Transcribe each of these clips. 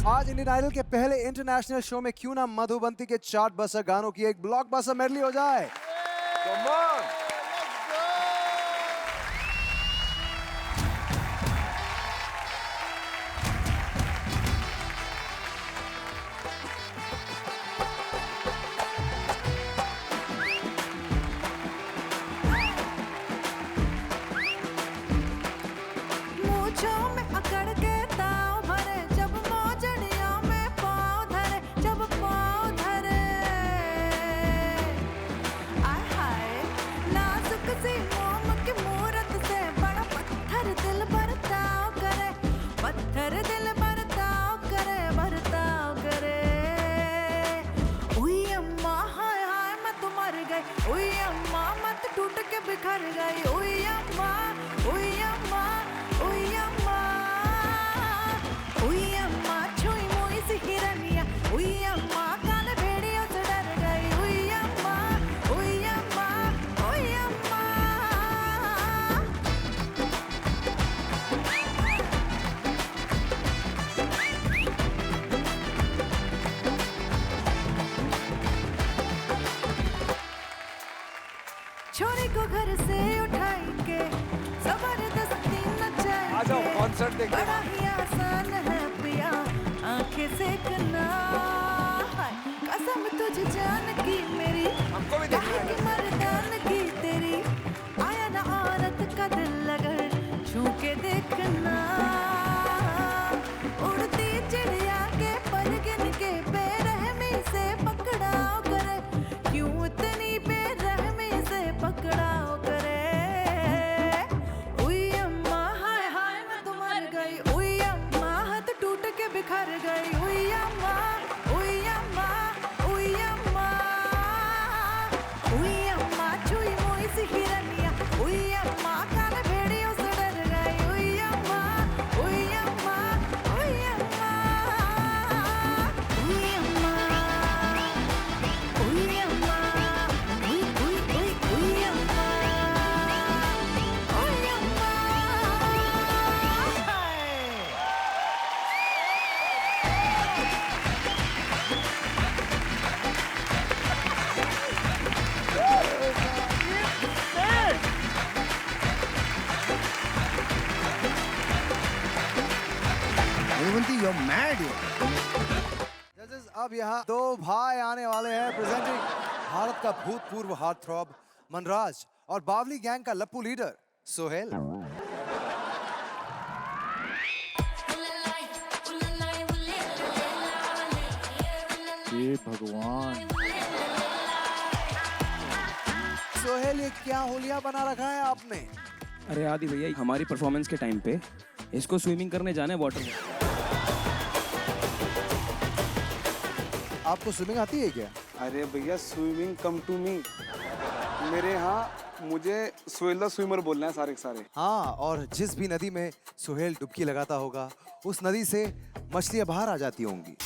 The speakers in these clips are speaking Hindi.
आज इंडियन आइडल के पहले इंटरनेशनल शो में क्यों ना मधुबंती के चार्ट बस्टर गानों की एक ब्लॉकबस्टर मेडली हो जाए। Come on! मूंछों में अकड़ के ताव भरे, जब मोजड़ियों में पाँव धरे, जब पाँव धरे। आय हाय नाजुक सी मोम की मूरत से बड़ा पत्थर दिल बर्ताव करे, पत्थर दिल बर्ताव करे, बर्ताव करे। उई अम्मा हाय हाय मैं तो मर गई, उई अम्मा मत टूट के बिखर गई, उई अम्मा, उई अम्मा, उई अम्मा, उई अम्मा छुई मुई सी हिरनिया, उई अम्मा काले भेड़ियों से डर गई, उई अम्मा, उई अम्मा, उई अम्मा। छोरी को घर से उठाएंगे, जबरदस्ती आ जाओ नचाएंगे, कॉन्सर्ट देखने। बड़ा ही आसान है पिया आंखें सेकना। हाय, कसम तुझे जान की मेरी, हमको भी देखना काहे है। की मर्दान की तेरी, आया ना औरत का दिल अगर छू के देखना। उड़ती चिड़िया के पर गिन के बेरहमी से पकड़ाओ करे, क्यों इतनी बेरहमी से पकड़ाओ करे। उई अम्मा हाय हाय मैं तो मर गई, उई अम्मा हाथ टूट के बिखर गई, उई अम्मा, उई अम्मा, उई अम्मा, उई अम्मा छुई मुई सी हिरनिया, उई अम्मा काले भेड़ियों से डर गई, उई अम्मा, उई अम्मा, उई अम्मा, उई अम्मा, उई अम्मा, उई उई उई उई अम्मा, उई अम्मा। Madhubanti you mad. जजेस अब यहाँ दो भाई आने वाले हैं प्रेजेंटिंग भारत का भूतपूर्व हार्ट थ्रॉब मनराज और बावली गैंग का लप्पू लीडर सोहेल। हे भगवान, सोहेल ये क्या होलिया बना रखा है आपने? अरे आदि भैया हमारी परफॉर्मेंस के टाइम पे इसको स्विमिंग करने जाना है वाटर में। आपको स्विमिंग आती है क्या? अरे भैया स्विमिंग कम टू मी। मेरे यहाँ मुझे सोहेल द स्विमर बोलना है सारे के सारे। हाँ, और जिस भी नदी में सोहेल डुबकी लगाता होगा उस नदी से मछलियां बाहर आ जाती होंगी।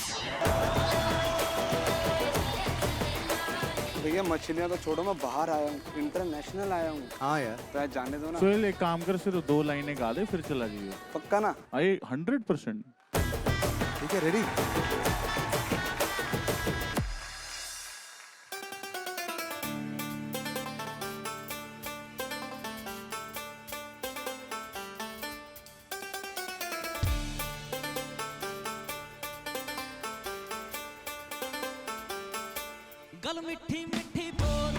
भैया मछलियाँ तो छोड़ो, मैं बाहर आया हूँ, इंटरनेशनल आया हूँ। हाँ यार, तो आज जाने दो ना। सोहेल एक काम कर, सिर्फ 2 लाइनें गा दे फिर चला जाइए। पक्का ना? अरे 100%। ठीक है, रेडी? गल मिठी मिठी बोल,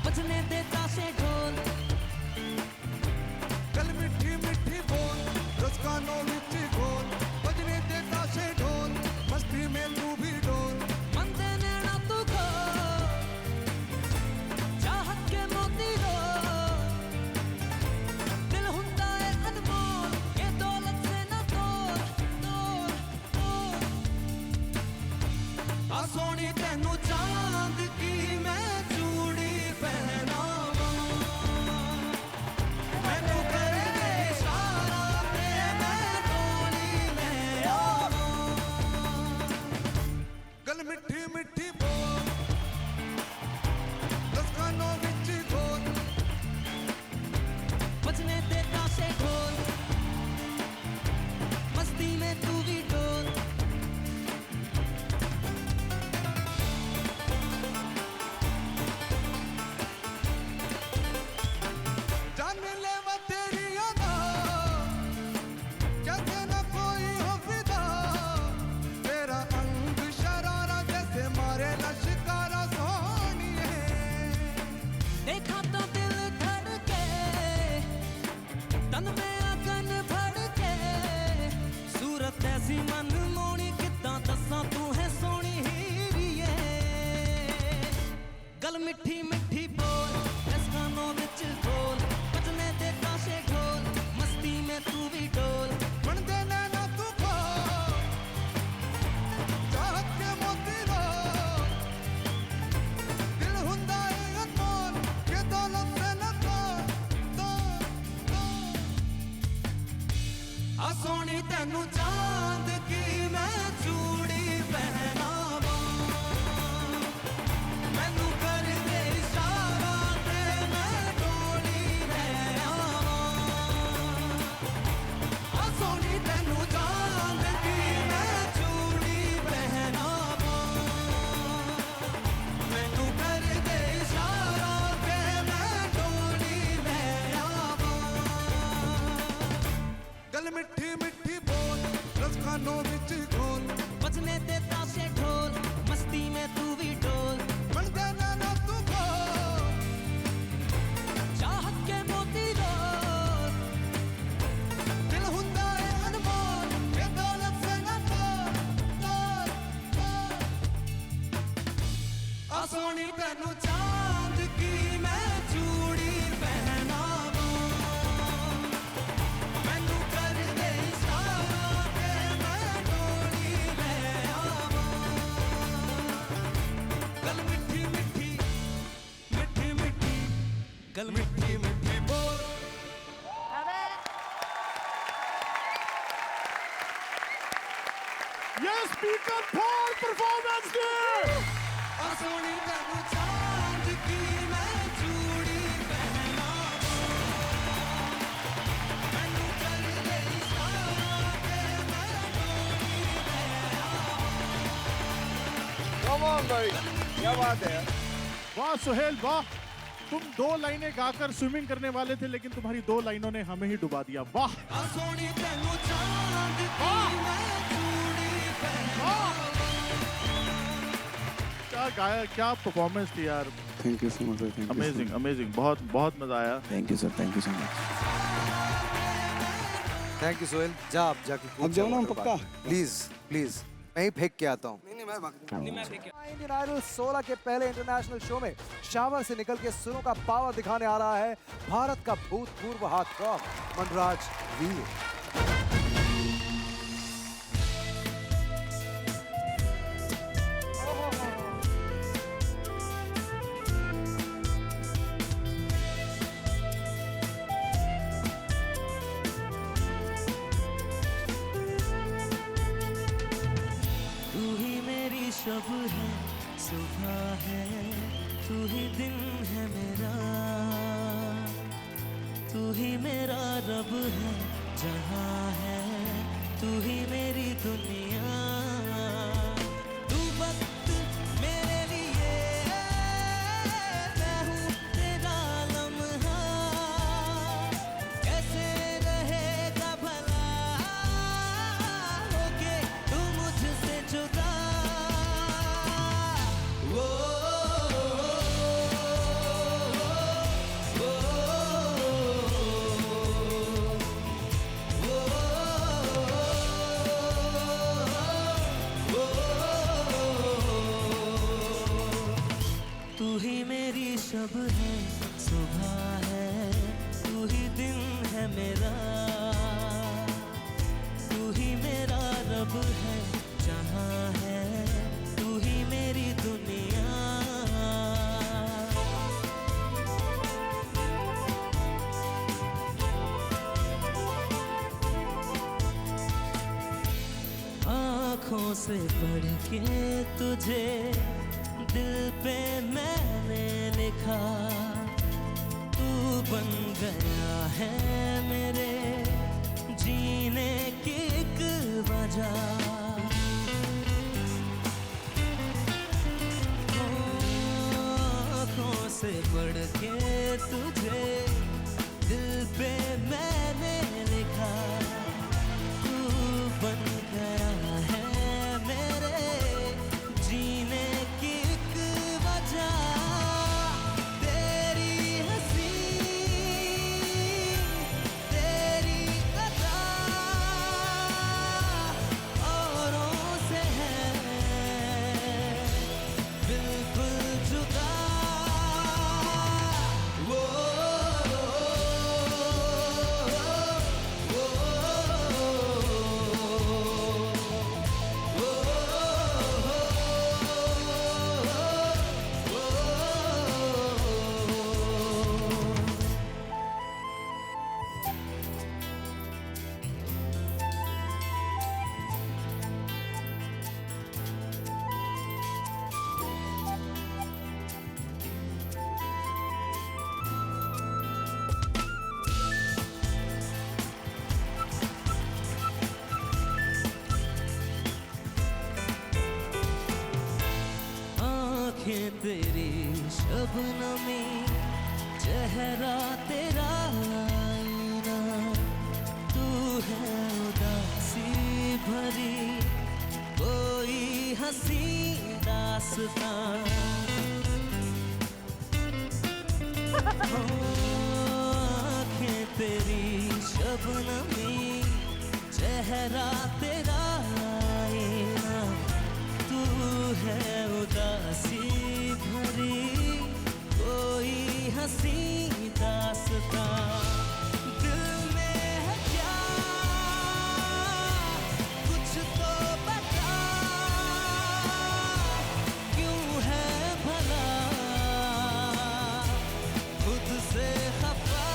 बजने दे ताशे ढोल। गल मिठी मिठी बोल, रसकानों मिठी बोल, बजने दे ताशे ढोल, मस्ती में तू भी डोल। मंदे नैना तू खो, चाहत के मोती रो, दिल हुंदा है अनमोल, ये दौलत से न तोल, तोल, तोल। आ सोनी तेनू चांद की मैं चूड़ी पहनावां, मैनू करे इशारा ते मैं डोली में आवां। गल मिठी मिठी बोल, रसकानों मिठी बोल, बजने दे ताशे ढोल, मस्ती में तू तेनू चांद की मैं चूड़ी पहनावा मैनू कर दे इशारा ते मैं डोली ले आवा आ सोनी तेनू चांद की मैं चूड़ी पहनावा मैनू कर दे इशारा ते मैं डोली ले आवा गल मिठी मिठी बोल रस खानों विच घोल बजने ते ताशे ढोल मस्ती में तू भी डोल बन देना ना तू खोल चाहत के मोती रोल दिल हुंदा है अनमोल ये दौलत से ना तोल तोल तोल आ सोनी तेनू चांद की मैं चूड़ी पहनावा मैनू कर दे इशारा ते मैं डोली ले आवा गल मिठी मिठी मिठी मिठी गल मिठी मिठी बोल Yes, speaker Paul performance day. आ सोनी तेनू चांद की मैं चूड़ी पहनावा मैनू कर दे इशारा ते मैं डोली ले वाह सुहेल वाह, तुम 2 लाइनें गाकर स्विमिंग करने वाले थे, लेकिन तुम्हारी 2 लाइनों ने हमें ही डुबा दिया। वाह आ सोनी तेनू चांद की मैं चूड़ी पहनावा क्या गाया, क्या परफॉर्मेंस थी यार। Thank you so much thank you amazing amazing, बहुत बहुत मजा आया। Thank you sir, thank you so much. Thank you Sohail. जा आप जाके अब जाओ ना हम पक्का। प्लीज प्लीज मैं ही फेंक के आता हूँ। नहीं मैं भाग इंडियन आइडल 16 के पहले इंटरनेशनल शो में शावर से निकल के सुरों का पावर दिखाने आ रहा है भारत का भूतपूर्व हार्टथ्रॉब मनराज वीर। तू ही मेरी शब है सुबह है तू ही दिन है मेरा तू ही मेरा रब है जहाँ है तू ही मेरी दुनिया तू वक्त मेरे लिए मैं हूँ तेरा लम्हा कैसे रहेगा भला होके तू मुझसे जुदा वो तू ही मेरी शब है सुबह है तू ही दिन है मेरा तू ही मेरा रब है जहाँ है तू ही मेरी दुनिया आँखों से पढ़ के तुझे दिल पे मैंने लिखा तू बन गया है मेरे जीने की एक वजह आँखों से पढ़ के तुझे दिल पे मैंने लिखा तू बन गया है मेरे जीने की एक वजह तेरी हंसी तेरी अदा औरों से है बिल्कुल जुदा वो आंखें तेरी शबनमी, चेहरा तेरा आईना, तू है उदासी भरी कोई हंसी दास्तां। आंखें तेरी शबनमी, चेहरा तेरा आईना, तू है उदासी भरी कोई हंसी दास्तां। दिल में है क्या कुछ तो बता, क्यों है भला खुद से खफा।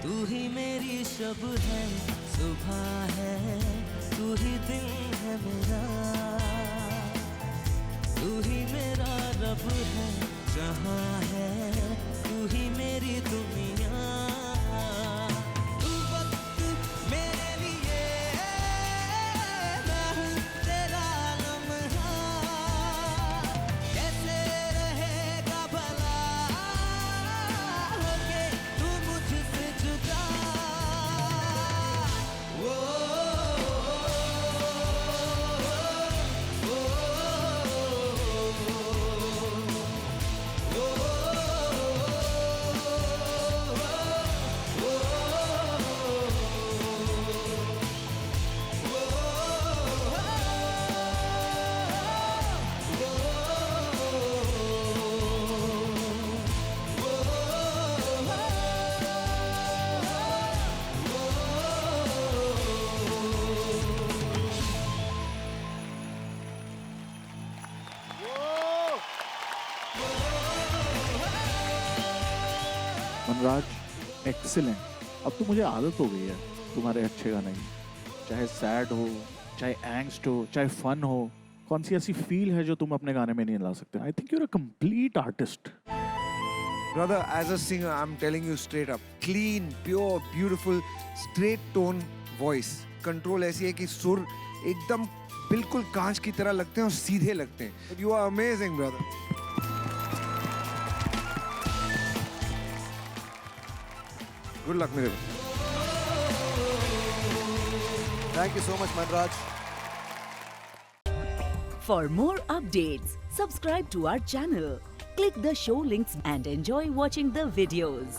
तू ही मेरी शब है, सुबह है, तू ही दिन है मेरा, तू ही मेरा रब है, जहाँ है तू ही मेरी दुनिया। तू वक्त मेरे लिए, मैं हूँ तेरा लम्हा, कैसे रहेगा भला होके तू मुझसे जुदा। मनराज एक्सीलेंट। अब तो मुझे आदत हो गई है तुम्हारे अच्छे गाने की, चाहे सैड हो, चाहे एंग्स्ट हो, चाहे फन हो। कौन सी ऐसी फील है जो तुम अपने गाने में नहीं ला सकते? I think you are a complete artist. Brother, as a singer, I'm telling you straight up, clean, pure, beautiful, straight tone voice. Control ऐसी है कि सुर एकदम बिल्कुल कांच की तरह लगते हैं और सीधे लगते हैं. You are amazing, brother. Good luck, मेरे भाई. Thank you so much, Manraj. For more updates, subscribe to our channel, click the show links and enjoy watching the videos.